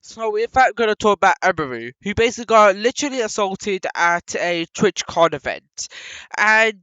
So in fact, going to talk about Emery, who basically got literally assaulted at a TwitchCon event, and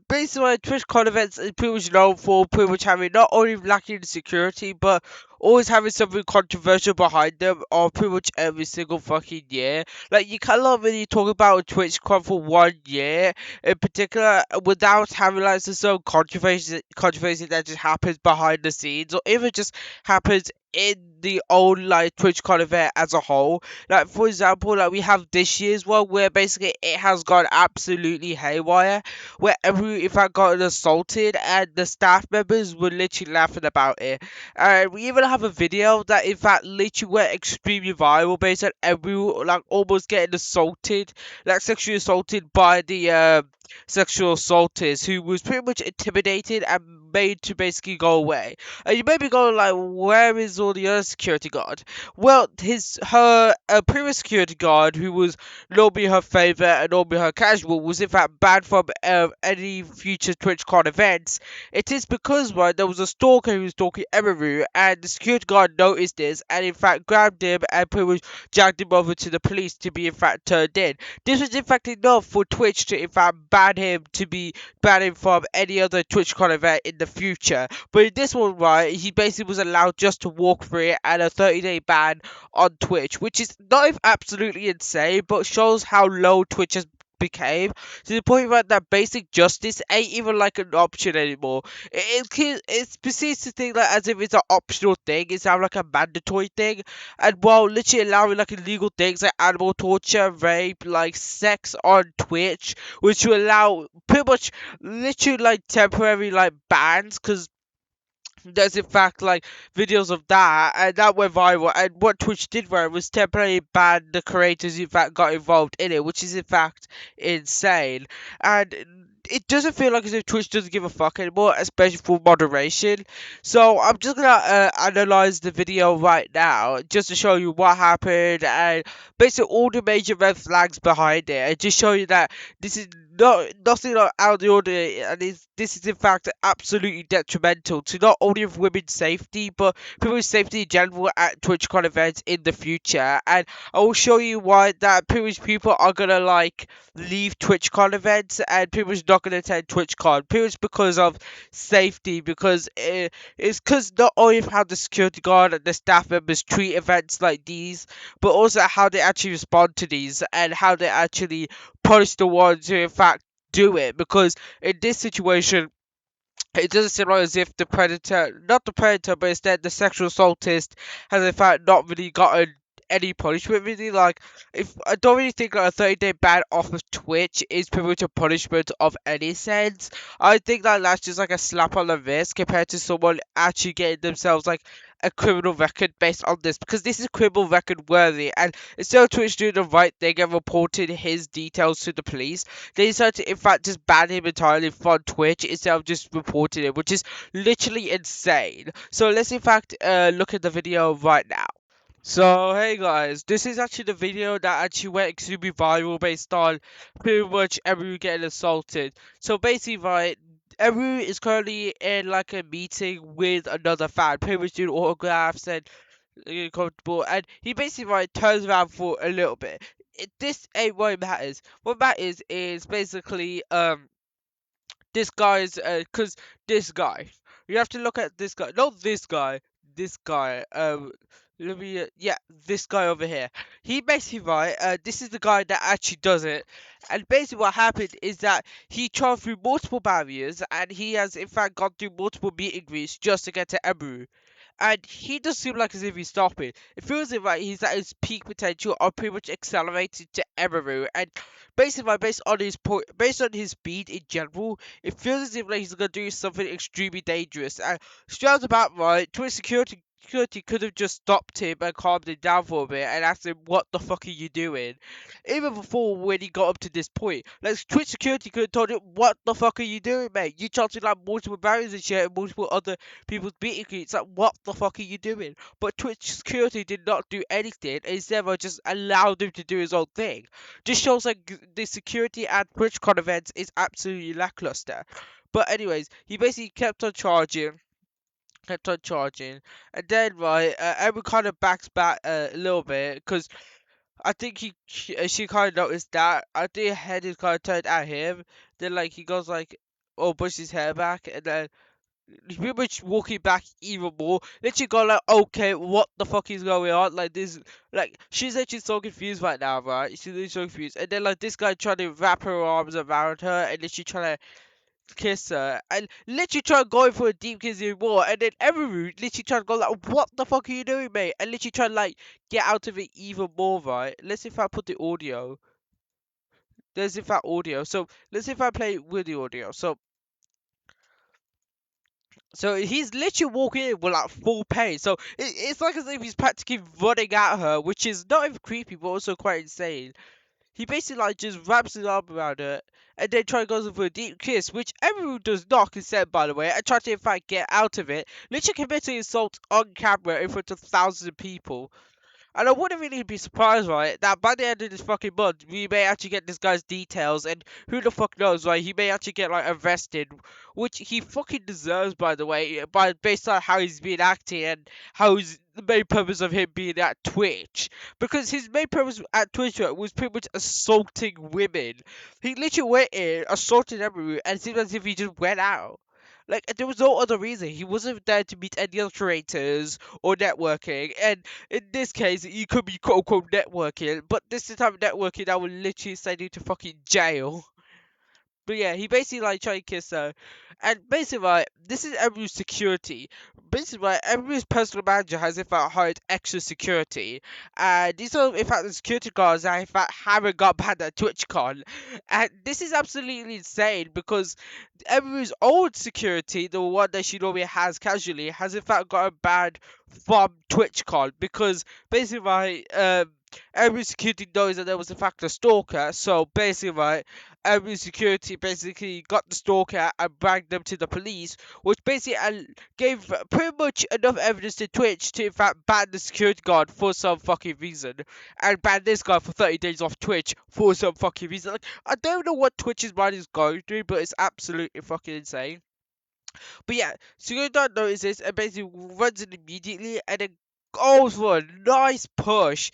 basically TwitchCon events is pretty much known for pretty much having not only lacking security, but always having something controversial behind them, or pretty much every single fucking year. Like you cannot really talk about TwitchCon for 1 year in particular without having like some controversy that just happens behind the scenes, or even just happens in the old like TwitchCon event as a whole. Like for example, like we have this year's one where basically it has gone absolutely haywire, where everyone in fact got assaulted and the staff members were literally laughing about it. And we even have a video that in fact literally went extremely viral based on everyone like almost getting assaulted, like sexually assaulted by the sexual assaulters who was pretty much intimidated and made to basically go away. And you may be going like, where is all the other security guard? Well, her previous security guard, who was normally her favorite and normally her casual, was in fact banned from any future TwitchCon events. It is because right there was a stalker who was stalking Emeru, and the security guard noticed this and in fact grabbed him and pretty much dragged him over to the police to be in fact turned in. This was in fact enough for Twitch to in fact ban him from any other TwitchCon event in the future. But in this one, right, he basically was allowed just to walk through it and a 30-day ban on Twitch, which is not even absolutely insane, but shows how low Twitch has became to the point right that basic justice ain't even like an option anymore. It proceeds to think like as if it's an optional thing instead of like a mandatory thing, and while literally allowing like illegal things like animal torture, rape, like sex on Twitch, which will allow pretty much literally like temporary like bans, because there's in fact like videos of that and that went viral, and what Twitch did where it was temporarily ban the creators who in fact got involved in it, which is in fact insane. And it doesn't feel like as if Twitch doesn't give a fuck anymore, especially for moderation. So I'm just gonna analyze the video right now just to show you what happened and basically all the major red flags behind it, and just show you that this is nothing out of the ordinary, and this is in fact absolutely detrimental to not only of women's safety, but people's safety in general at TwitchCon events in the future. And I will show you why that pretty much people are gonna like leave TwitchCon events and pretty much not gonna attend TwitchCon, pretty much because of safety, because it's because not only of how the security guard and the staff members treat events like these, but also how they actually respond to these and how they actually punish the ones who in fact do it. Because in this situation, it doesn't seem like as if the predator, not the predator, but instead the sexual assaultist has in fact not really gotten any punishment really. Like, if I don't really think like a 30-day ban off of Twitch is pretty much a punishment of any sense. I think that that's just like a slap on the wrist compared to someone actually getting themselves like a criminal record based on this, because this is criminal record worthy. And instead of Twitch doing the right thing and reporting his details to the police, they decided to in fact just ban him entirely from Twitch instead of just reporting it, which is literally insane. So let's in fact look at the video right now. So hey guys, this is actually the video that actually went extremely viral based on pretty much everyone getting assaulted. So basically, right, everyone is currently in like a meeting with another fan, pretty much doing autographs and comfortable, and he basically right turns around for a little bit. This ain't what matters. What matters is basically this guy's cause this guy. You have to look at this guy, not this guy. This guy. Let me. Yeah, this guy over here. He basically right. This is the guy that actually does it, and basically what happened is that he traveled through multiple barriers, and he has in fact gone through multiple meet and greets just to get to Emeru. And he does seem like as if he's stopping. It feels like he's at his peak potential or pretty much accelerated to Emeru. And basically, based on his based on his speed in general, it feels as if like he's gonna do something extremely dangerous. And straight about right, Twitch security could have just stopped him and calmed him down for a bit and asked him, "What the fuck are you doing?" Even before when he got up to this point, like Twitch security could have told him, "What the fuck are you doing, mate? You charging like multiple barriers and shit, and multiple other people's beating greets. Like, what the fuck are you doing?" But Twitch security did not do anything. Instead, just allowed him to do his own thing. Just shows like the security at TwitchCon events is absolutely lackluster. But anyways, he basically kept on charging. kept on charging, and then right, Edward kind of backs back a little bit because I think she kind of noticed that. I think her head is kind of turned at him. Then like he goes like, oh, pushes his hair back, and then he's pretty much walking back even more. Then she go like, okay, what the fuck is going on? Like this, like she's actually so confused right now, right? She's really so confused. And then like this guy trying to wrap her arms around her, and then she trying to kiss her, and literally trying to go for a deep kiss even more. And then Emery literally trying to go like, what the fuck are you doing, mate? And literally trying to like get out of it even more, right? Let's see if I put the audio. There's if that audio. So let's see if I play with the audio. So he's literally walking in with like full pace. So it's like as if he's practically running at her, which is not even creepy, but also quite insane. He basically like just wraps his arm around her and then tries to go for a deep kiss, which everyone does not consent, by the way, and try to in fact get out of it. Literally committing assault on camera in front of thousands of people. And I wouldn't really be surprised, right, that by the end of this fucking month, we may actually get this guy's details, and who the fuck knows, right, he may actually get, like, arrested, which he fucking deserves, by the way, based on how he's been acting and how the main purpose of him being at Twitch. Because his main purpose at Twitch was pretty much assaulting women. He literally went in, assaulted everyone, and it seemed as if he just went out. Like, there was no other reason. He wasn't there to meet any other creators or networking, and in this case, you could be quote unquote networking, but this is the type of networking that will literally send you to fucking jail. But yeah, he basically like tried to kiss her, and basically right, this is everyone's security. Basically right, everyone's personal manager has in fact hired extra security, and these are in fact the security guards that in fact haven't got banned at TwitchCon, and this is absolutely insane because everyone's old security, the one that she normally has casually, has in fact got a ban from TwitchCon because basically right, every security knows that there was in fact a stalker, so basically right, every security basically got the stalker and bragged them to the police, which basically gave pretty much enough evidence to Twitch to in fact ban the security guard for some fucking reason, and ban this guy for 30 days off Twitch for some fucking reason. Like, I don't know what Twitch's mind is going through, but it's absolutely fucking insane. But yeah, security guard notices and basically runs in immediately and then goes for a nice proper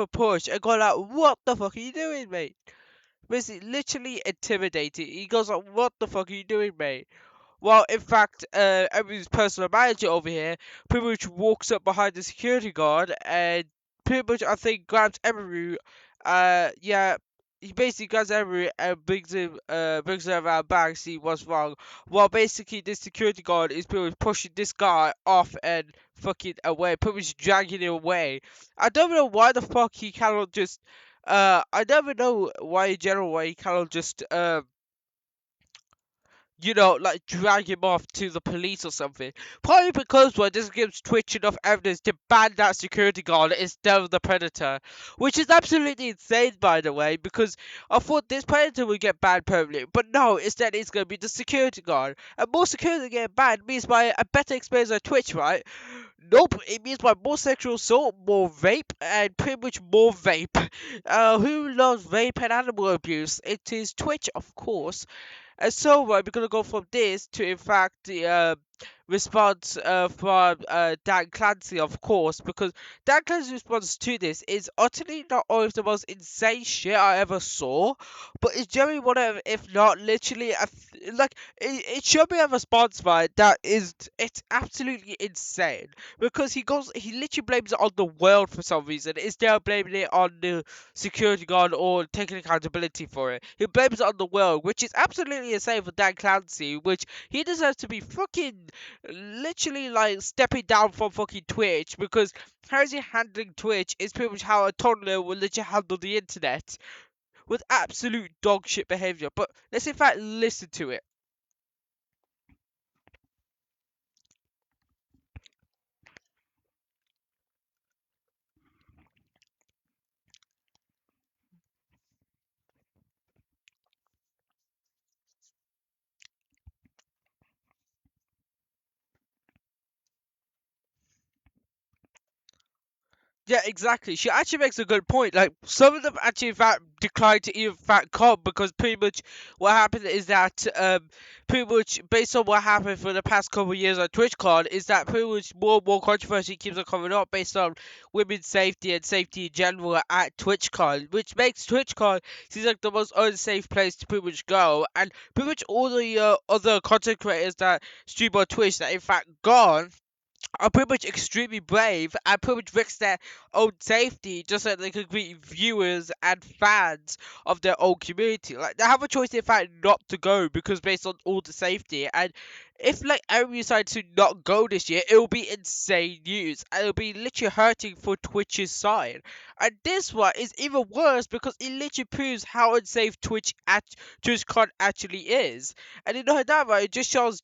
push, and go like, what the fuck are you doing, mate? Basically, literally intimidated. He goes like, what the fuck are you doing, mate? Well, in fact, everybody's personal manager over here pretty much walks up behind the security guard and pretty much, I think, grabs Emery. Yeah, he basically grabs Emery and brings him around back, see what's wrong. While basically, this security guard is pretty much pushing this guy off and fucking away, pretty much dragging him away. I don't know why the fuck he cannot just. I never know why in general why he cannot just like drag him off to the police or something. Probably because well, this gives Twitch enough evidence to ban that security guard instead of the Predator, which is absolutely insane, by the way. Because I thought this Predator would get banned permanently, but no, instead it's gonna be the security guard, and more security getting banned means by a better experience on Twitch, right? Nope, it means by more sexual assault, more rape, and pretty much more vape. Who loves rape and animal abuse? It is Twitch, of course. And so we're gonna go from this to in fact the response from Dan Clancy, of course, because Dan Clancy's response to this is utterly not only the most insane shit I ever saw, but it's generally one of, if not literally, like it showed me a response right that is it's absolutely insane because he literally blames it on the world for some reason instead of blaming it on the security guard or taking accountability for it. He blames it on the world, which is absolutely insane for Dan Clancy, which he deserves to be fucking literally like stepping down from fucking Twitch because how is he handling Twitch is pretty much how a toddler will literally handle the internet with absolute dog shit behavior. But let's in fact listen to it. Yeah, exactly. She actually makes a good point. Like some of them actually, in fact, declined to even fact come because pretty much what happened is that pretty much based on what happened for the past couple of years on TwitchCon is that pretty much more and more controversy keeps on coming up based on women's safety and safety in general at TwitchCon, which makes TwitchCon seems like the most unsafe place to pretty much go. And pretty much all the other content creators that stream on Twitch that in fact gone are pretty much extremely brave and pretty much risk their own safety just so they can greet viewers and fans of their own community. Like they have a choice in fact not to go because based on all the safety and if like everyone decides to not go this year, it will be insane news and it'll be literally hurting for Twitch's side. And this one is even worse because it literally proves how unsafe TwitchCon actually is. And you know that right, it just shows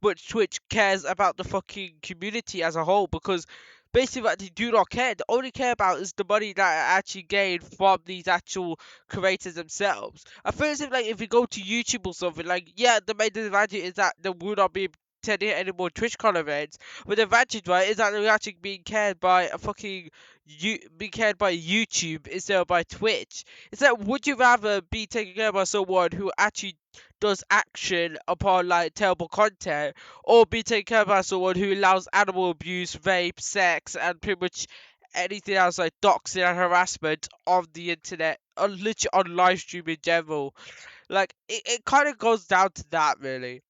much Twitch cares about the fucking community as a whole because basically what they do not care. They only care about is the money that are actually gained from these actual creators themselves. I feel as if like if you go to YouTube or something, like yeah, the main disadvantage is that there will not be attending any more TwitchCon events, but the advantage right is that they're actually being cared by a fucking being cared by YouTube instead of by Twitch. It's like would you rather be taken care by someone who actually does action upon like terrible content, or be taken care of by someone who allows animal abuse, rape, sex, and pretty much anything else like doxing and harassment on the internet, on literally on live stream in general. Like it kind of goes down to that really.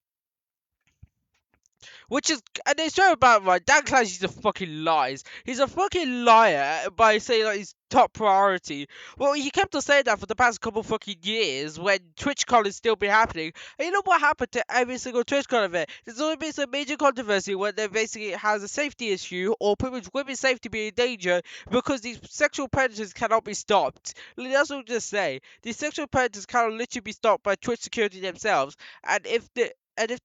Which is, and it's so about right. Dan Clancy's a fucking lies. He's a fucking liar by saying like his top priority. Well, he kept on saying that for the past couple fucking years when TwitchCon has still been happening. And you know what happened to every single TwitchCon event? There's always been some major controversy when there basically has a safety issue or pretty much women's safety being in danger because these sexual predators cannot be stopped. Like, that's what I'm just say. These sexual predators cannot literally be stopped by Twitch security themselves. And if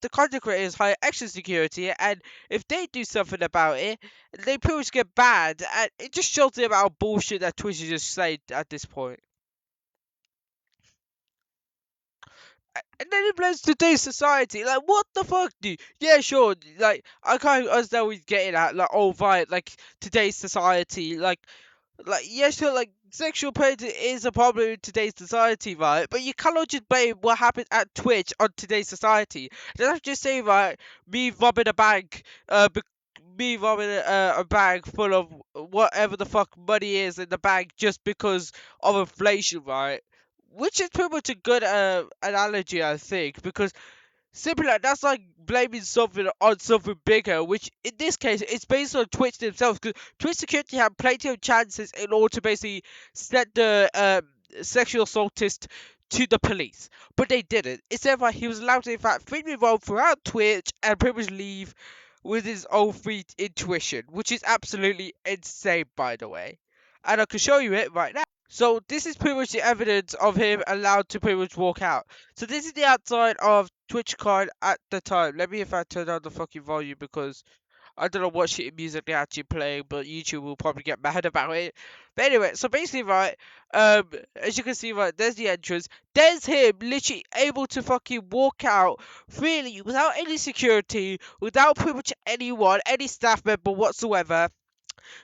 the content creators hire extra security, and if they do something about it, they pretty much get banned. And it just shows the amount of bullshit that Twitch is just saying at this point. And then it blames today's society. Like, what the fuck, dude? Yeah, sure. Like, I kind of understand what he's getting at. Like, oh, right, like, today's society. Like, yeah, sure, like, sexual predator is a problem in today's society, right? But you cannot just blame what happened at Twitch on today's society. Let's just say, right, me robbing a bank, me robbing a bag full of whatever the fuck money is in the bank just because of inflation, right? Which is pretty much a good analogy, I think, because simply like that's like blaming something on something bigger, which in this case it's based on Twitch themselves. Because Twitch security had plenty of chances in order to basically send the sexual assaultist to the police, but they didn't. Instead, he was allowed to in fact freely roam throughout Twitch and pretty much leave with his own free intuition, which is absolutely insane, by the way. And I can show you it right now. So this is pretty much the evidence of him allowed to pretty much walk out. So this is the outside of TwitchCon at the time. Let me if I turn down the fucking volume because I don't know what shit music they're actually playing, but YouTube will probably get mad about it. But anyway, so basically, right, as you can see, right, there's the entrance. There's him literally able to fucking walk out freely without any security, without pretty much anyone, any staff member whatsoever.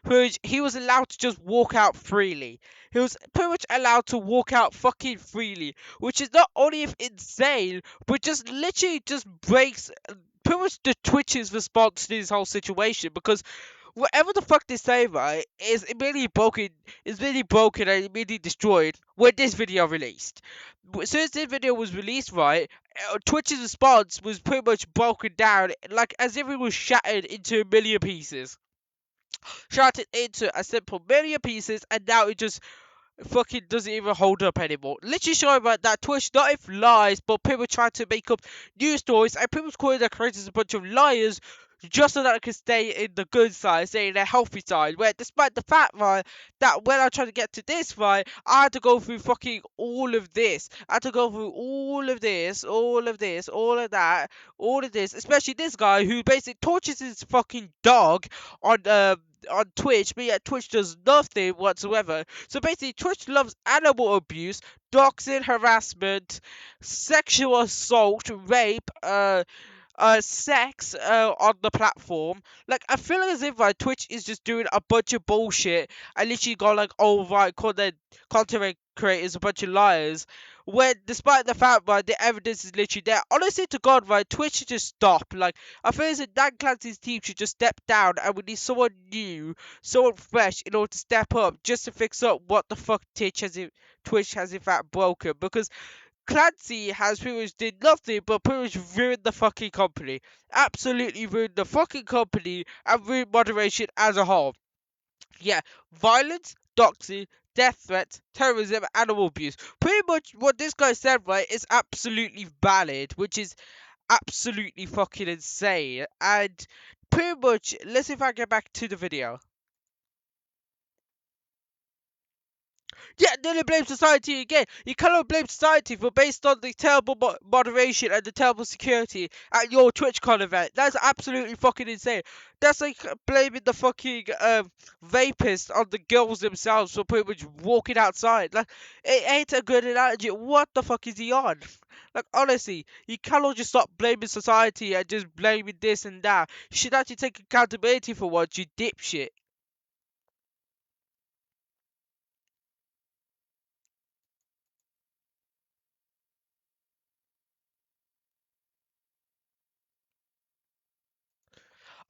Which he was allowed to just walk out freely. He was pretty much allowed to walk out fucking freely, which is not only insane, but just literally just breaks pretty much the Twitch's response to this whole situation because whatever the fuck they say, right, is immediately broken and immediately destroyed when this video released. As soon as this video was released, right, Twitch's response was pretty much broken down, like as if it was shattered into a million pieces. Shattered into a simple million pieces, and now it just fucking doesn't even hold up anymore. Literally showing about that Twitch not if lies, but people trying to make up news stories and people calling their creators a bunch of liars just so that I can stay in the good side, stay in the healthy side. Where despite the fact, right, that when I tried to get to this, right, I had to go through fucking all of this. I had to go through all of this, all of this, all of that, all of this, especially this guy who basically tortures his fucking dog on Twitch, but yet Twitch does nothing whatsoever. So basically, Twitch loves animal abuse, doxing, harassment, sexual assault, rape, sex on the platform. Like I feel as if like Twitch is just doing a bunch of bullshit and literally got like, oh right, call their content creators a bunch of liars. When despite the fact like the evidence is literally there. Honestly to God, right, Twitch should just stop. Like I feel as if Dan Clancy's team should just step down and we need someone new, someone fresh in order to step up just to fix up what the fuck Twitch has in fact broken, because Clancy has pretty much did nothing but pretty much ruined the fucking company. Absolutely ruined the fucking company and ruined moderation as a whole. Yeah, violence, doxing, death threats, terrorism, animal abuse. Pretty much what this guy said, right, is absolutely valid, which is absolutely fucking insane. And pretty much, let's see if I get back to the video. Yeah, then they blame society again. You cannot blame society for based on the terrible moderation and the terrible security at your TwitchCon event. That's absolutely fucking insane. That's like blaming the fucking rapists on the girls themselves for pretty much walking outside. Like, it ain't a good analogy. What the fuck is he on? Like, honestly, you cannot just stop blaming society and just blaming this and that. You should actually take accountability for what you dipshit.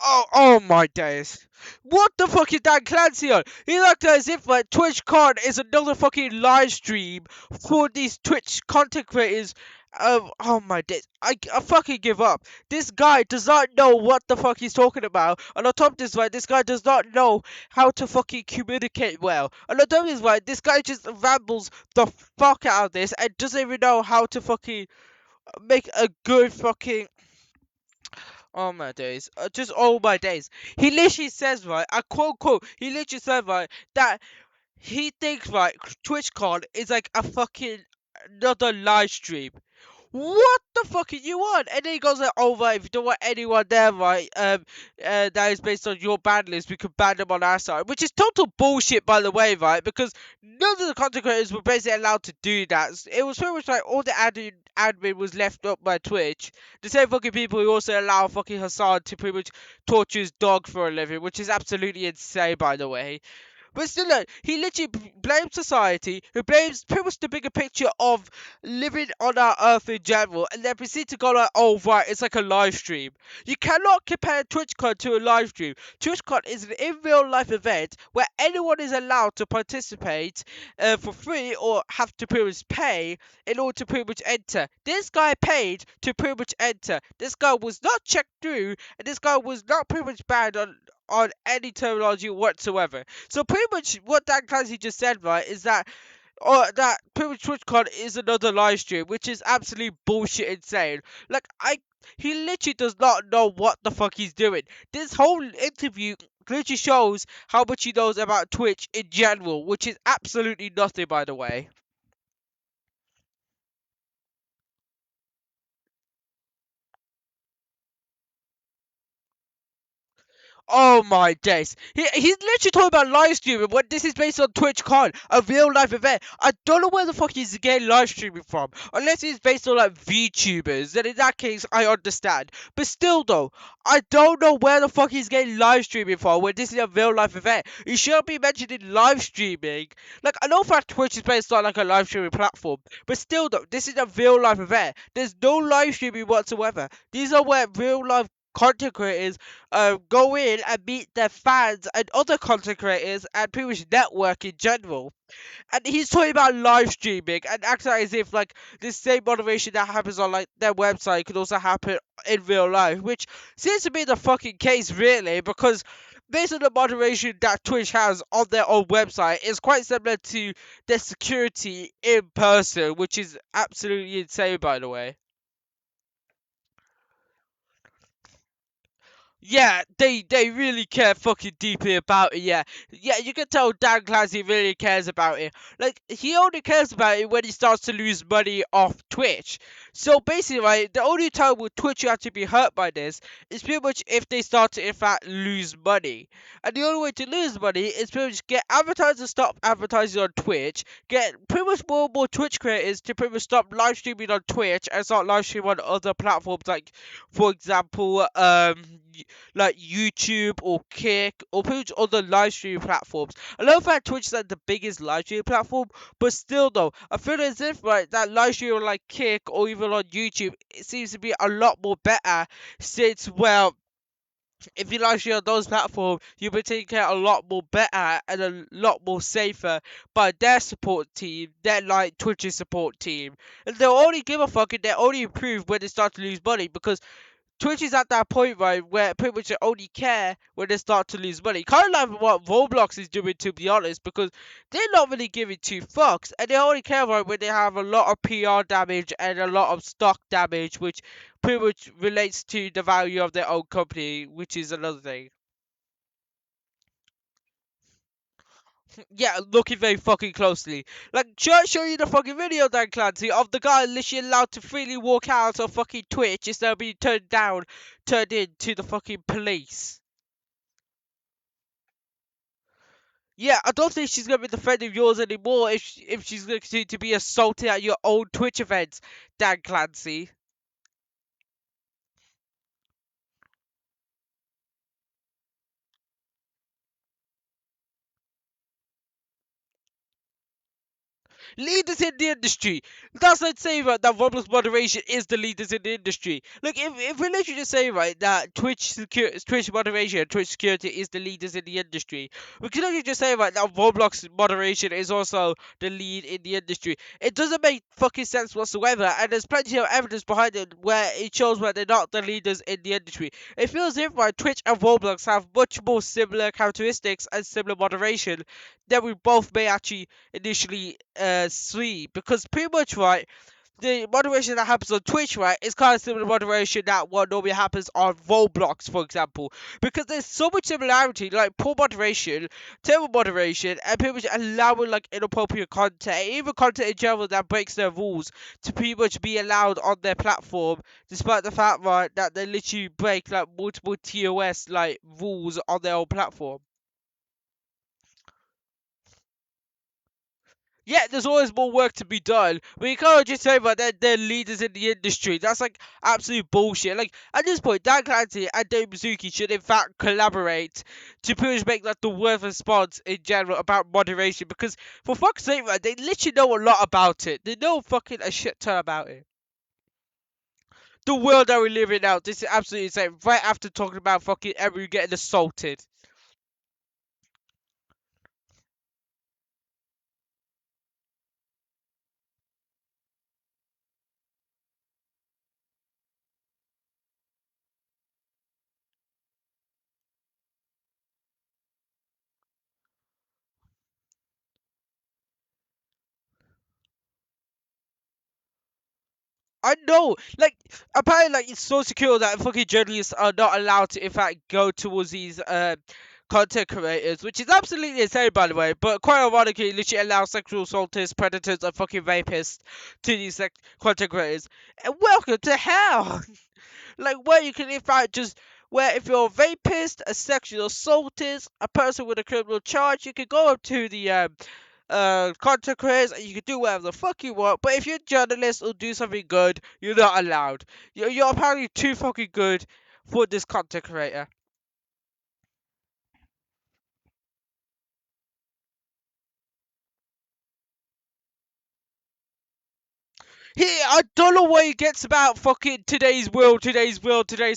Oh my days. What the fuck is Dan Clancy on? He looked as if like TwitchCon is another fucking live stream for these Twitch content creators. Oh my days. I fucking give up. This guy does not know what the fuck he's talking about. And on top of this, right, this guy does not know how to fucking communicate well. And on top of this, right, this guy just rambles the fuck out of this and doesn't even know how to fucking make a good fucking. Oh my days. Just all my days. He literally says, right, I quote, he literally said, right, that he thinks, right, TwitchCon is like a fucking another live stream. What the fuck are you on? And then he goes like, oh right, if you don't want anyone there, right, that is based on your ban list, we could ban them on our side. Which is total bullshit, by the way, right? Because none of the content creators were basically allowed to do that. It was pretty much like all the admin was left up by Twitch. The same fucking people who also allow fucking Hassan to pretty much torture his dog for a living, which is absolutely insane, by the way. But still, no, he literally blames society, who blames pretty much the bigger picture of living on our earth in general, and then proceed to go like, oh right, it's like a live stream. You cannot compare TwitchCon to a live stream. TwitchCon is an in real life event where anyone is allowed to participate for free or have to pretty much pay in order to pretty much enter. This guy paid to pretty much enter. This guy was not checked through, and this guy was not pretty much banned on any terminology whatsoever. So pretty much what Dan Clancy just said, right, is that that pretty much TwitchCon is another live stream, which is absolutely bullshit insane. Like he literally does not know what the fuck he's doing. This whole interview literally shows how much he knows about Twitch in general, which is absolutely nothing, by the way. Oh my days. He's literally talking about live streaming when this is based on TwitchCon, a real life event. I don't know where the fuck he's getting live streaming from. Unless it's based on like VTubers, then in that case I understand. But still though, I don't know where the fuck he's getting live streaming from when this is a real life event. He shouldn't be mentioning live streaming. Like I know for fact Twitch is based on like a live streaming platform, but still though, this is a real life event. There's no live streaming whatsoever. These are where real life content creators go in and meet their fans and other content creators and pretty much network in general. And he's talking about live streaming and acting as if like this same motivation that happens on like their website could also happen in real life, which seems to be the fucking case really, because based on the moderation that Twitch has on their own website, it's quite similar to their security in person, which is absolutely insane, by the way. Yeah, they really care fucking deeply about it. Yeah, you can tell Dan Clancy really cares about it. Like he only cares about it when he starts to lose money off Twitch. So basically, right, the only time will Twitch will actually be hurt by this is pretty much if they start to in fact lose money. And the only way to lose money is pretty much get advertisers to stop advertising on Twitch, get pretty much more and more Twitch creators to pretty much stop live streaming on Twitch and start live streaming on other platforms like, for example, like YouTube or Kick or pretty much other live streaming platforms. I love that Twitch is like the biggest live streaming platform, but still though, I feel as if right that live stream on like Kick or even on YouTube, it seems to be a lot more better since, well, if you live stream on those platforms, you'll be taken care a lot more better and a lot more safer by their support team than like Twitch's support team. And they'll only give a fuck and they'll only improve when they start to lose money, because Twitch is at that point, right, where pretty much they only care when they start to lose money. Kind of like what Roblox is doing, to be honest, because they're not really giving two fucks, and they only care right when they have a lot of PR damage and a lot of stock damage, which pretty much relates to the value of their own company, which is another thing. Yeah, looking very fucking closely. Like, should I show you the fucking video, Dan Clancy, of the guy literally allowed to freely walk out of fucking Twitch instead of being turned in to the fucking police? Yeah, I don't think she's gonna be the friend of yours anymore if she's going to be assaulted at your own Twitch events, Dan Clancy. Leaders in the industry. That's like saying right that Roblox moderation is the leaders in the industry. Look, if we literally just say right that Twitch moderation, and Twitch security is the leaders in the industry, we can literally just say right that Roblox moderation is also the lead in the industry. It doesn't make fucking sense whatsoever, and there's plenty of evidence behind it where it shows where they're not the leaders in the industry. It feels as if right Twitch and Roblox have much more similar characteristics and similar moderation that we both may actually initially see, because pretty much right the moderation that happens on Twitch, right, is kind of similar to moderation that what normally happens on Roblox, for example. Because there's so much similarity, like poor moderation, terrible moderation, and pretty much allowing like inappropriate content, even content in general that breaks their rules, to pretty much be allowed on their platform, despite the fact, right, that they literally break like multiple TOS like rules on their own platform. Yeah, there's always more work to be done. But you can't just say that they're leaders in the industry. That's like absolute bullshit. Like at this point, Dan Clancy and Dave Mizuki should in fact collaborate to pretty much make like the worth response in general about moderation. Because for fuck's sake, right, they literally know a lot about it. They know fucking a shit ton about it. The world that we live in now, this is absolutely insane. Right after talking about fucking everyone getting assaulted. I know, like apparently, like it's so secure that fucking journalists are not allowed to, in fact, go towards these content creators, which is absolutely insane, by the way. But quite ironically, it literally allows sexual assaulters, predators, and fucking rapists to these content creators. And welcome to hell, like where you can, in fact, just where if you're a rapist, a sexual assaultist, a person with a criminal charge, you can go up to the content creators and you can do whatever the fuck you want. But if you're a journalist or do something good, you're not allowed. You're apparently too fucking good for this content creator. I don't know what he gets about fucking today's world, today's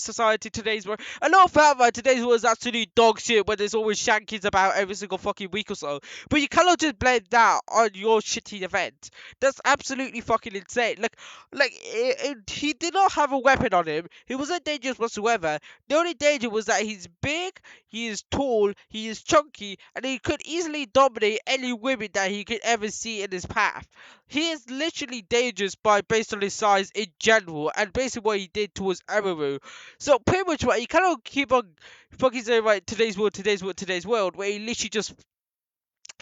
society, today's world. I know that right, today's world is absolutely dog shit when there's always shankings about every single fucking week or so. But you cannot just blame that on your shitty event. That's absolutely fucking insane. He did not have a weapon on him. He wasn't dangerous whatsoever. The only danger was that he's big, he is tall, he is chunky, and he could easily dominate any women that he could ever see in his path. He is literally dangerous by based on his size in general, and basically what he did towards Amaru. So pretty much right, you cannot keep on fucking saying right today's world, today's world, today's world, where he literally just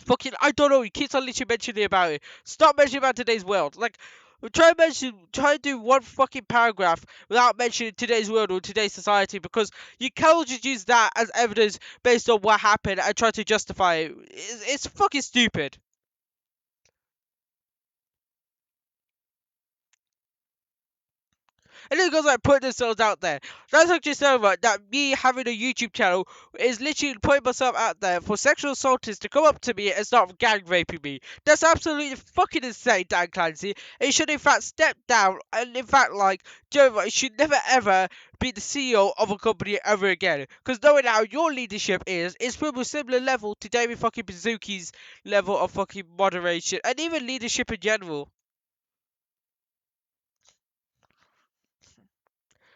fucking I don't know, he keeps on literally mentioning about it. Stop mentioning about today's world. Like Try and do one fucking paragraph without mentioning today's world or today's society, because you cannot just use that as evidence based on what happened and try to justify it. It's fucking stupid. And then it goes like putting themselves out there. That's actually so right that me having a YouTube channel is literally putting myself out there for sexual assaulters to come up to me and start gang raping me. That's absolutely fucking insane, Dan Clancy. And you should in fact step down and in fact like Joe, you should never ever be the CEO of a company ever again. Because knowing how your leadership is from a similar level to David fucking Bazuki's level of fucking moderation and even leadership in general.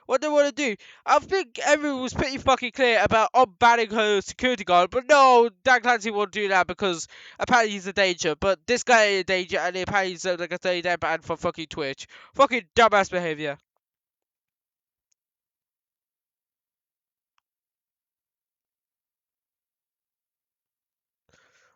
What they want to do? I think everyone was pretty fucking clear about unbanning her security guard, but no, Dan Clancy won't do that because apparently he's a danger. But this guy is a danger, and apparently he's like a 30-day ban for fucking Twitch. Fucking dumbass behavior.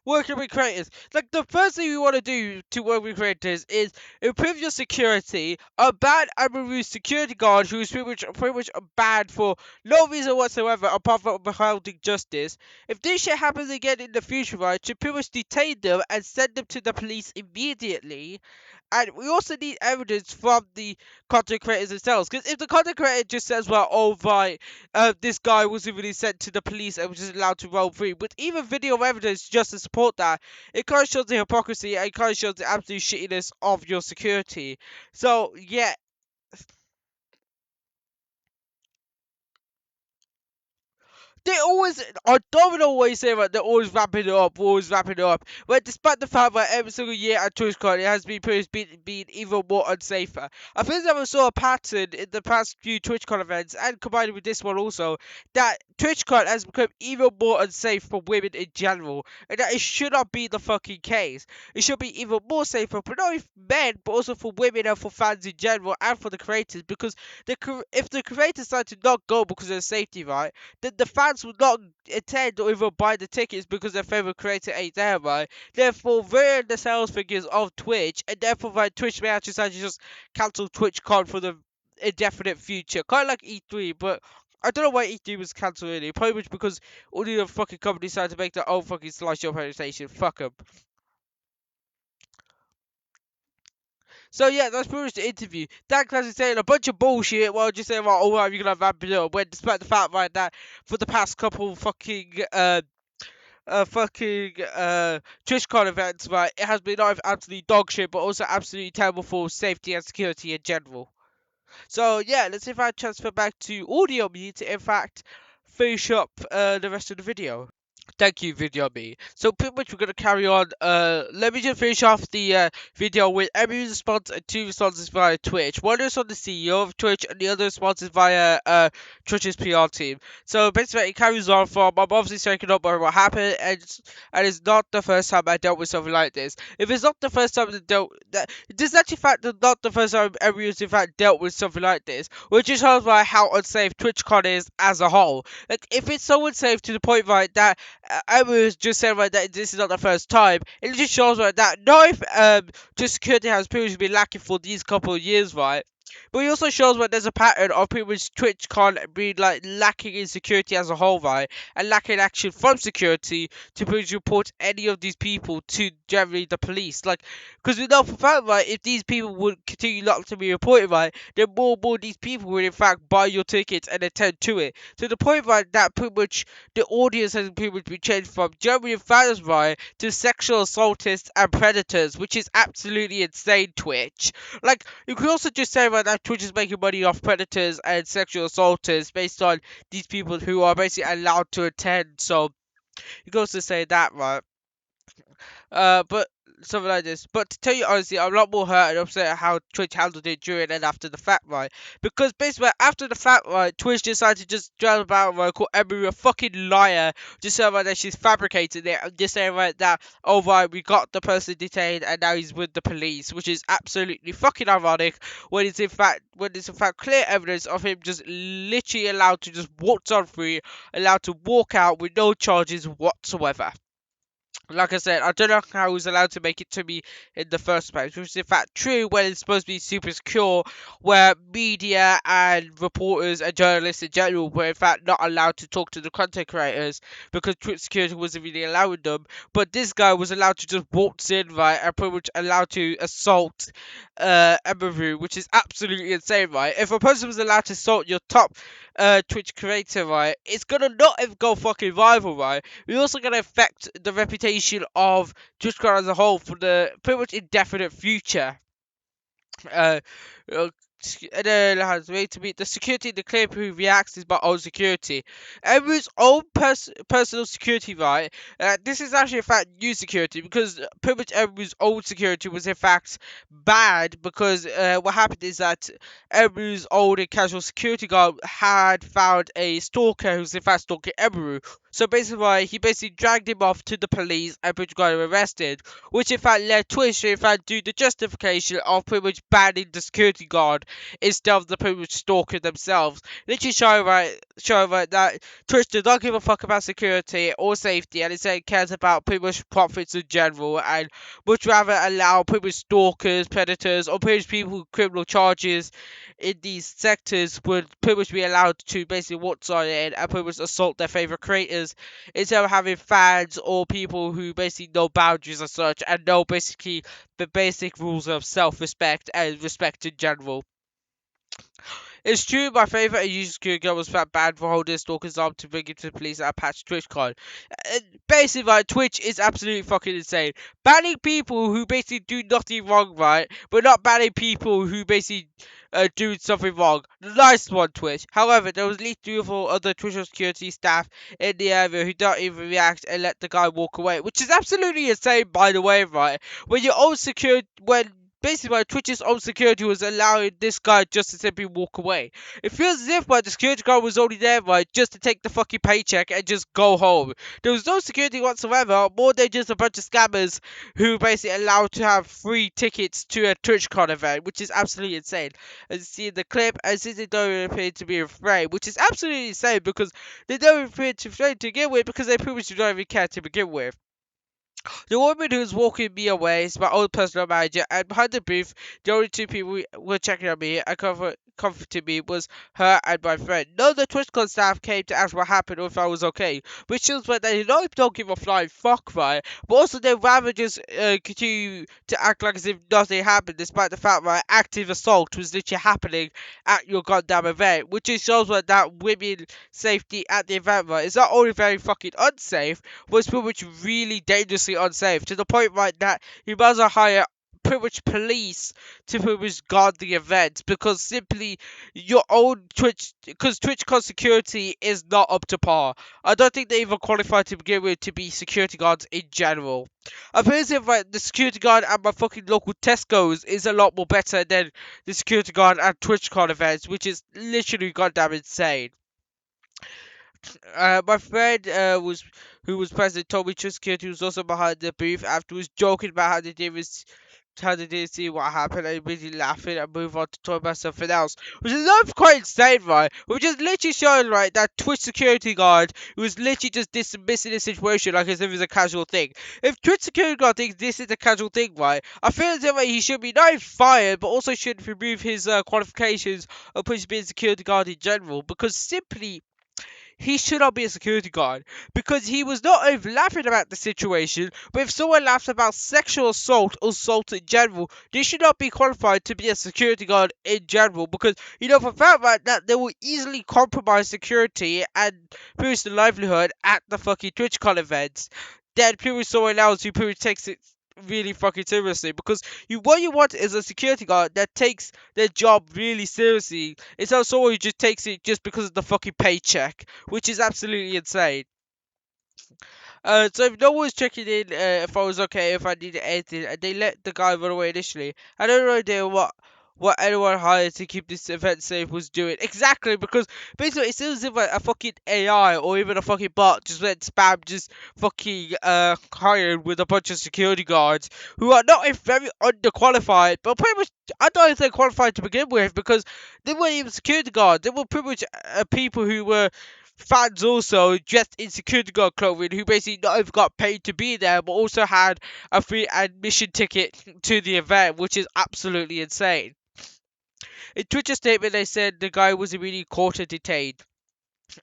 Working with creators. Like the first thing you want to do to work with creators is improve your security. A bad and removed security guard who is pretty much bad for no reason whatsoever apart from upholding justice. If this shit happens again in the future, right, to pretty much detain them and send them to the police immediately. And we also need evidence from the content creators themselves. Because if the content creator just says, well, oh, right, this guy wasn't really sent to the police and was just allowed to roam free, with even video evidence just to support that, it kind of shows the hypocrisy and it kind of shows the absolute shittiness of your security. So, yeah, they always, I don't always say that they're always wrapping it up, always wrapping it up. But despite the fact that every single year at TwitchCon, it has been even more unsafer. I think that we saw a pattern in the past few TwitchCon events, and combined with this one also, that TwitchCon has become even more unsafe for women in general, and that it should not be the fucking case. It should be even more safer, but not only for men, but also for women and for fans in general, and for the creators, because if the creators decide to not go because of safety, right? Then the fans will not attend or even buy the tickets because their favorite creator ain't there, right? Therefore, ruin the sales figures of Twitch, and therefore, right, Twitch may actually decide to just cancel TwitchCon for the indefinite future, kind of like E3, but. I don't know why E3 was cancelled really. Probably was because all the fucking companies decided to make their own fucking slideshow presentation. Fuck them. So yeah, that's pretty much the interview. Dan Clancy saying a bunch of bullshit while just saying, right, alright, you're gonna vamp it up. When despite the fact, right, that for the past couple TwitchCon events, right, it has been not absolutely dog shit, but also absolutely terrible for safety and security in general. So yeah, let's see if I transfer back to audio me to in fact finish up the rest of the video. Thank you, video me. So pretty much we're gonna carry on. Let me just finish off the video with every response and two responses via Twitch. One is on the CEO of Twitch, and the other response is via Twitch's PR team. So basically, it carries on from I'm obviously taking up on what happened, and it's not the first time I dealt with something like this. If it's not the first time it is actually fact that not the first time everyone's in fact dealt with something like this, which just shows by how unsafe TwitchCon is as a whole. Like if it's so unsafe to the point right that I was just saying right that this is not the first time. It just shows right that no, if just security has previously been lacking for these couple of years, right? But it also shows that there's a pattern of pretty much TwitchCon being like lacking in security as a whole, right? And lacking action from security to pretty much report any of these people to generally the police. Like, because we know for a fact, right, if these people would continue not to be reported, right, then more and more of these people would in fact buy your tickets and attend to it. To the point, right, that pretty much the audience has pretty much been changed from genuine fans, right, to sexual assaultists and predators, which is absolutely insane, Twitch. Like, you could also just say right, that Twitch is making money off predators and sexual assaulters based on these people who are basically allowed to attend. So, you could also say that, right? But something like this. But to tell you honestly, I'm a lot more hurt and upset at how Twitch handled it during and after the fact, right? Because basically after the fact, right, Twitch decided to just drive about, right, call Emery a fucking liar, just saying right that she's fabricated it, and just saying right that, oh right, we got the person detained and now he's with the police, which is absolutely fucking ironic when it's in fact clear evidence of him just literally allowed to just walk on free, allowed to walk out with no charges whatsoever. Like I said, I don't know how he was allowed to make it to me in the first place, which is in fact true when it's supposed to be super secure, where media and reporters and journalists in general were in fact not allowed to talk to the content creators because Twitch security wasn't really allowing them. But this guy was allowed to just waltz in, right, and pretty much allowed to assault Emery, which is absolutely insane, right? If a person was allowed to assault your top Twitch creator, right, it's gonna not even go fucking viral, right? We're also going to affect the reputation of TwitchCon as a whole for the pretty much indefinite future. Uh, uh, and then has way to meet the security in the clip who reacts is my own security. Everyone's own personal security, right? This is actually in fact new security because pretty much everyone's own security was in fact bad because what happened is that everyone's old and casual security guard had found a stalker who's in fact stalking Emeru. So basically, he basically dragged him off to the police and pretty much got him arrested, which in fact led Twitch to in fact do the justification of pretty much banning the security guard instead of the pretty much stalker themselves. Literally showing right that Twitch does not give a fuck about security or safety and instead cares about pretty much profits in general and much rather allow pretty much stalkers, predators, or pretty much people with criminal charges in these sectors would pretty much be allowed to basically waltz on in and pretty much assault their favorite creators instead of having fans or people who basically know boundaries as such and know basically the basic rules of self-respect and respect in general. It's true, my favourite user security guard was found banned for holding a stalker's arm to bring him to the police at a patch TwitchCon. Basically, like, Twitch is absolutely fucking insane. Banning people who basically do nothing wrong, right? But not banning people who basically doing something wrong. Nice one, Twitch. However, there was at least 3 or 4 other Twitch security staff in the area who don't even react and let the guy walk away, which is absolutely insane, by the way, right? When your own security, when basically, like, Twitch's own security was allowing this guy just to simply walk away. It feels as if, like, the security guard was only there, right, just to take the fucking paycheck and just go home. There was no security whatsoever, more than just a bunch of scammers who basically allowed to have free tickets to a TwitchCon event, which is absolutely insane. As you see in the clip, and since they don't appear to be afraid, which is absolutely insane because they don't appear to be afraid to begin with because they pretty much don't even care to begin with. The woman who was walking me away is my old personal manager, and behind the booth, the only 2 people were checking on me and comforting me was her and my friend. None of the TwitchCon staff came to ask what happened or if I was okay, which shows that they don't give a flying fuck, right? But also they'd rather just continue to act like as if nothing happened, despite the fact that active assault was literally happening at your goddamn event, which just shows that women safety at the event, right, is not only very fucking unsafe, was pretty much really dangerously unsafe to the point right that you might as well hire pretty much police to pretty much guard the event because simply your own because TwitchCon security is not up to par. I don't think they even qualify to begin with to be security guards in general. I feel as if like, the security guard at my fucking local Tesco's is a lot more better than the security guard at TwitchCon events, which is literally goddamn insane. My friend was who was present told me Trust Security was also behind the booth afterwards, joking about how they didn't see what happened and busy laughing and move on to talk about something else. Which is not quite insane, right? Which is literally showing, right, that Twitch security guard was literally just dismissing the situation like as if it was a casual thing. If Twitch security guard thinks this is a casual thing, right, I feel as if he should be not only fired, but also should remove his qualifications of being a security guard in general, because simply he should not be a security guard because he was not only laughing about the situation, but if someone laughs about sexual assault or assault in general, they should not be qualified to be a security guard in general because, you know, for fact right, that they will easily compromise security and produce the livelihood at the fucking TwitchCon events. Then people someone else who pretty takes it really fucking seriously because what you want is a security guard that takes their job really seriously. It's not someone who just takes it just because of the fucking paycheck, which is absolutely insane. So if no one was checking in if I was okay, if I needed anything, and they let the guy run away initially, I don't know idea what anyone hired to keep this event safe was doing. Exactly, because basically it seems as if like, a fucking AI or even a fucking bot just went spam just fucking hired with a bunch of security guards who are not very underqualified, but pretty much I don't think they're qualified to begin with because they weren't even security guards. They were pretty much people who were fans also dressed in security guard clothing who basically not only got paid to be there but also had a free admission ticket to the event, which is absolutely insane. In Twitter statement, they said the guy was immediately caught and detained.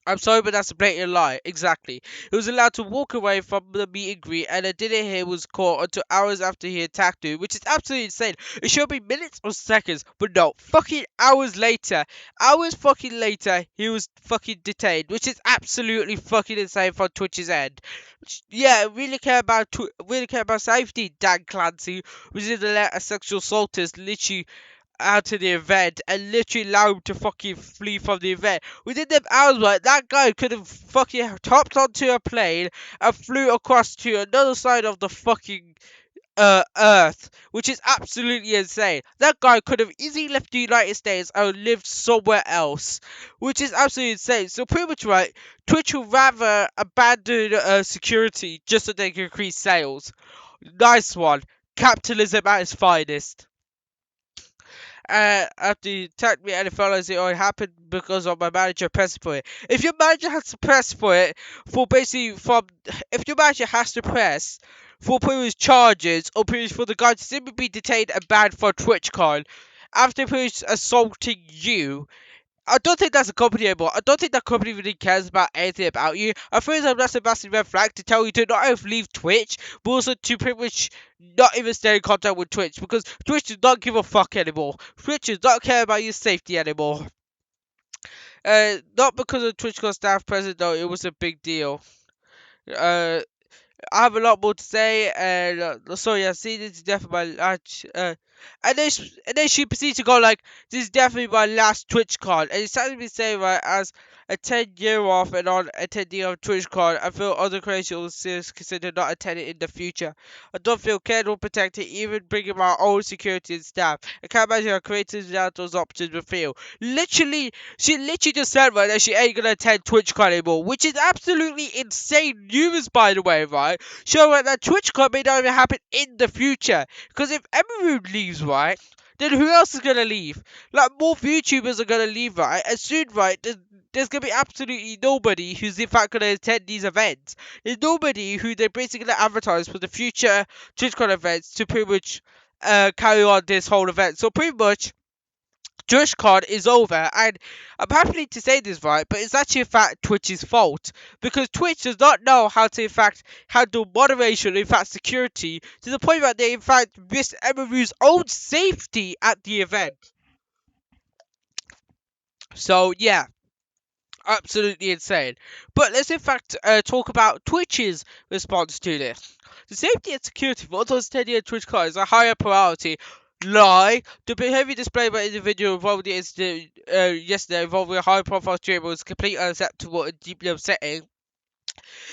I'm sorry, but that's a blatant lie. Exactly. He was allowed to walk away from the meet and greet, and I didn't hear he was caught until hours after he attacked him, which is absolutely insane. It should be minutes or seconds, but no, fucking hours fucking later, he was fucking detained, which is absolutely fucking insane from Twitch's end. Yeah, really care about safety, Dan Clancy, was in the let a sexual assaulters literally out of the event and literally allow him to fucking flee from the event. Within them hours, right, that guy could have fucking hopped onto a plane and flew across to another side of the fucking Earth, which is absolutely insane. That guy could have easily left the United States and lived somewhere else, which is absolutely insane. So pretty much right, Twitch would rather abandon security just so they can increase sales. Nice one. Capitalism at its finest. After you attacked me and it felt as it only happened because of my manager pressing for it. If your manager has to press for it, for basically from, if your manager has to press for previous charges or previous for the guy to simply be detained and banned for TwitchCon after previous assaulting you, I don't think that's a company anymore. I don't think that company really cares about anything about you. I feel like that's a massive red flag to tell you to not only leave Twitch, but also to pretty much not even stay in contact with Twitch, because Twitch does not give a fuck anymore. Twitch does not care about your safety anymore. Not because of TwitchCon staff present though, it was a big deal. Uh, I have a lot more to say, and so yeah, see, this is definitely my last, and then she proceeds to go like, this is definitely my last TwitchCon, and it's sad to be saying, right, as a 10-year off and on attending of TwitchCon, I feel other creators will consider not attending in the future. I don't feel cared or protected, even bringing my own security and staff. I can't imagine how creators without those options would feel. She literally just said, right, that she ain't gonna attend TwitchCon anymore, which is absolutely insane news, by the way, right? Showing that TwitchCon may not even happen in the future. Because if Emerald leaves, right, then who else is gonna leave? Like, more YouTubers are gonna leave, right? And soon, right, there's gonna be absolutely nobody who's in fact gonna attend these events. There's nobody who they're basically gonna advertise for the future TwitchCon events to pretty much carry on this whole event. So pretty much TwitchCon is over, and I'm happy to say this, right, but it's actually in fact Twitch's fault, because Twitch does not know how to in fact handle moderation, in fact security, to the point that they in fact risk Emery's own safety at the event. So yeah, absolutely insane. But let's in fact talk about Twitch's response to this. The safety and security for those attending a TwitchCon is a higher priority. Lie. The behavior displayed by individual involved in the incident yesterday involving a high-profile streamer was completely unacceptable and deeply upsetting.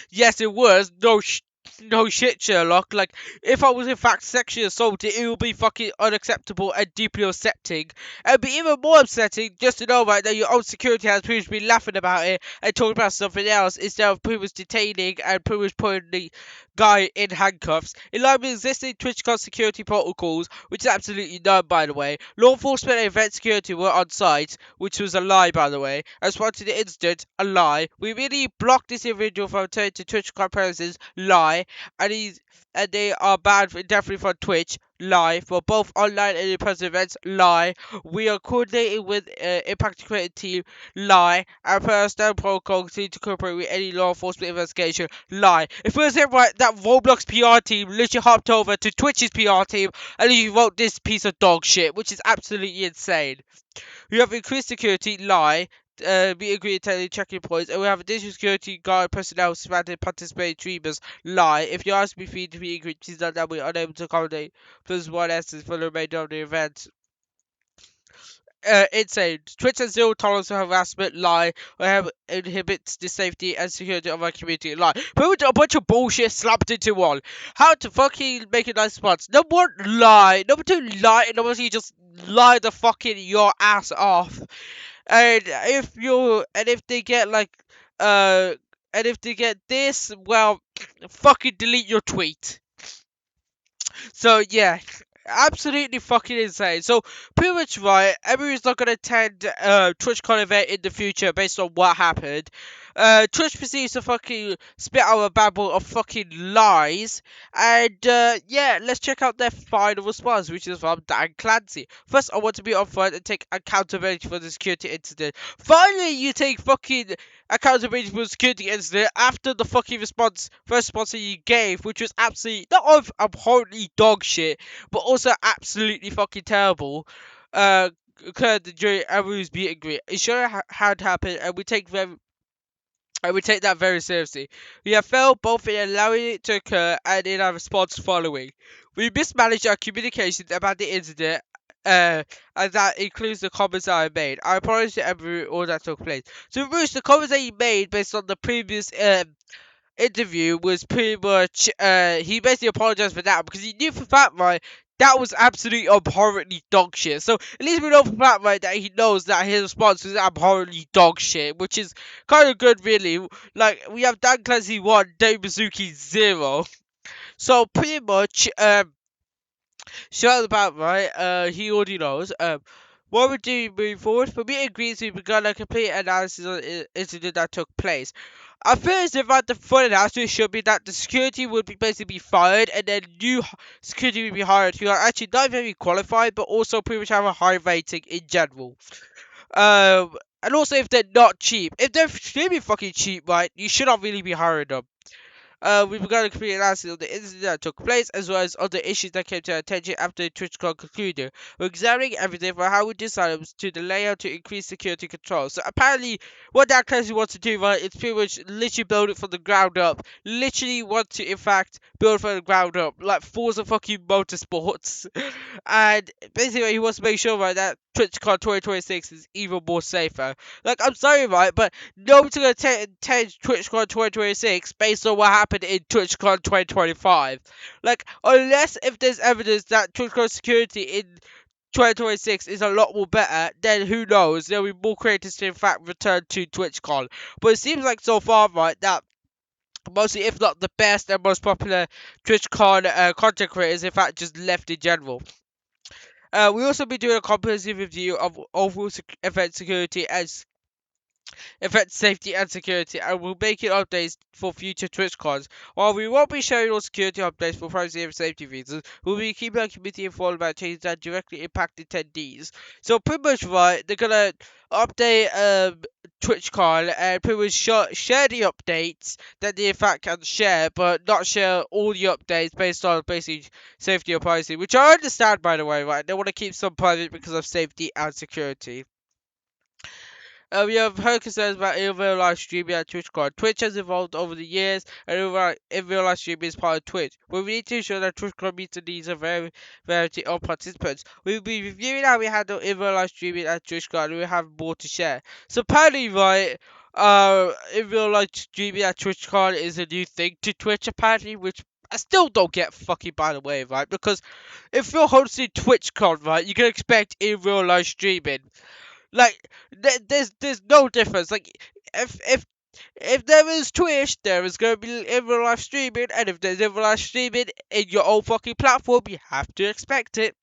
Yes, it was. No shit, Sherlock. Like, if I was in fact sexually assaulted, it would be fucking unacceptable and deeply upsetting. It would be even more upsetting just to know, right, that your own security has pretty much been laughing about it and talking about something else instead of pretty much detaining and pretty much putting the guy in handcuffs. In line with existing TwitchCon security protocols, which is absolutely none, by the way, law enforcement and event security were on site, which was a lie, by the way. As part of the incident, a lie. We really blocked this individual from returning to TwitchCon premises, lie. And they are banned indefinitely from Twitch, lie. For both online and in-person events, lie. We are coordinating with Impact Creative Team, lie. And per our standard protocol, continue to cooperate with any law enforcement investigation, lie. If it was ever right, that Roblox PR team literally hopped over to Twitch's PR team and you wrote this piece of dog shit, which is absolutely insane. We have increased security, lie. We agree to checking points, and we have additional security guard personnel surrounding participating streamers. Lie. If you ask me for to be agreed, please note that we are unable to accommodate plus one essence for the remainder of the event. Insane. Twitch has zero tolerance for harassment, lie, or have inhibits the safety and security of our community, lie. Put a bunch of bullshit slapped into one. How to fucking make a nice response. Number one, lie. Number two, lie. And number three, just lie the fucking your ass off. And if they get like, and if they get this, well, fucking delete your tweet. So yeah, absolutely fucking insane. So pretty much right, everyone's not gonna attend TwitchCon event in the future based on what happened. Twitch proceeds to fucking spit out a babble of fucking lies, and yeah, let's check out their final response, which is from Dan Clancy. First, I want to be upfront and take accountability for the security incident. Finally, you take fucking accountability for the security incident after the fucking first response that you gave, which was absolutely not abhorrently dog shit, but also absolutely fucking terrible. Occurred during everyone's meet and greet. It sure had happened, and we take that very seriously. We have failed both in allowing it to occur and in our response following. We mismanaged our communications about the incident, and that includes the comments that I made. I apologize to everyone all that took place. So, Bruce, the comments that you made based on the previous interview was pretty much he basically apologized for that because he knew for fact right that was absolutely abhorrently dog shit. So at least we know for fact right that he knows that his response was abhorrently dog shit, which is kind of good really. Like we have Dan Clancy 1, Dave Mizuki 0. So pretty much shout about right, he already knows. What we do moving forward, for me and Greens, we've begun a complete analysis of the incident that took place. At first, about the fun announcement should be that the security would be basically be fired, and then new security would be hired who are actually not very qualified, but also pretty much have a high rating in general. And also if they're not cheap, if they're extremely fucking cheap, right, you should not really be hiring them. We've begun a complete analysis of the incident that took place, as well as other issues that came to our attention after the TwitchCon concluded. We're examining everything from how we decided to the layout to increase security control. So apparently, what that crazy wants to do, right, is pretty much literally build it from the ground up. Literally want to, in fact, build it from the ground up, like Forza fucking Motorsports. And basically, he wants to make sure, right, that TwitchCon 2026 is even more safer. Like, I'm sorry, right, but nobody's gonna attend TwitchCon 2026 based on what happened in TwitchCon 2025. Like, unless if there's evidence that TwitchCon security in 2026 is a lot more better, then who knows? There'll be more creators to in fact return to TwitchCon. But it seems like so far, right, that mostly, if not the best and most popular TwitchCon content creators, in fact, just left in general. We also be doing a comprehensive review of overall event security as event safety and security, and we'll make it updates for future TwitchCons. While we won't be sharing all security updates for privacy and safety reasons, we'll be keeping our community informed about changes that directly impact attendees. So pretty much right, they're gonna update TwitchCon and pretty much share the updates that they in fact can share, but not share all the updates based on basically safety or privacy, which I understand by the way, right? They want to keep some private because of safety and security. We have heard concerns about in real life streaming at TwitchCon. Twitch has evolved over the years, and in real life streaming is part of Twitch. But we need to ensure that TwitchCon meets the needs of variety of participants. We will be reviewing how we handle in real life streaming at TwitchCon, and we have more to share. So apparently, right, in real life streaming at TwitchCon is a new thing to Twitch, apparently, which I still don't get fucking by the way, right? Because if you're hosting TwitchCon, right, you can expect in real life streaming. Like there's no difference. Like if there is Twitch, there is going to be in real life streaming, and if there's in real life streaming in your own fucking platform, you have to expect it.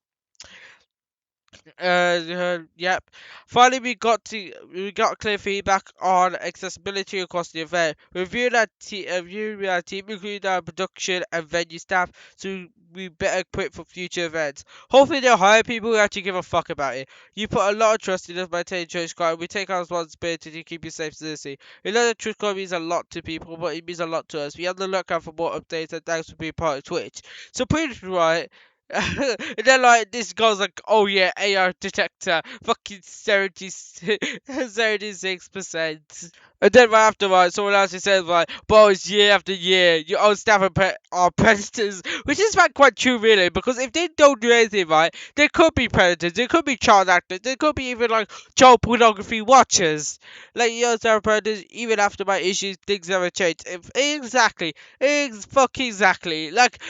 Yep. Finally, we got clear feedback on accessibility across the event. Reviewing our team, including our production and venue staff, so we better equipped for future events. Hopefully, they'll hire people who actually give a fuck about it. You put a lot of trust in us by taking TwitchCon, and we take our responsibility to keep you safe to the city. We know that TwitchCon means a lot to people, but it means a lot to us. We are on the lookout for more updates, and thanks for being part of Twitch. So pretty much right. And then like this guy's like, oh yeah, AR detector, fucking 76%. And then right after right, someone else says like, boys, year after year, your own staff are predators, which is like quite true really, because if they don't do anything right, they could be predators, they could be child actors, they could be even like child pornography watchers. Like your own staff are predators, even after my issues, things never change. Exactly, fucking exactly. Like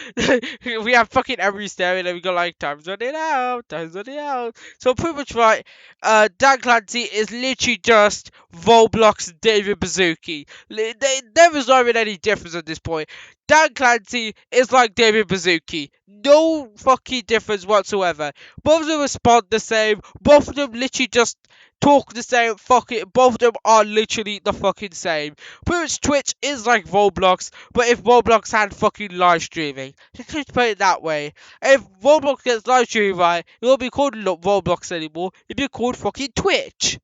we have fucking every staring and we go like time's running out, time's running out. So pretty much right, Dan Clancy is literally just Roblox David Baszucki. There is not even any difference at this point. Dan Clancy is like David Baszucki. No fucking difference whatsoever. Both of them respond the same. Both of them literally just talk the same. Fuck it. Both of them are literally the fucking same. Pretty much Twitch is like Roblox, but if Roblox had fucking live streaming. Let's put it that way. If Roblox gets live streaming right, it won't be called Roblox anymore. It'd be called fucking Twitch.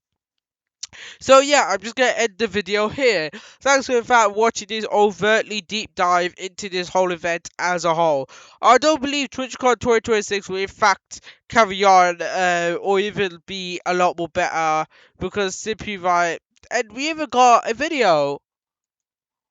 So yeah, I'm just gonna end the video here. Thanks for in fact watching this overtly deep dive into this whole event as a whole. I don't believe TwitchCon 2026 will in fact carry on or even be a lot more better because simply right. And we even got a video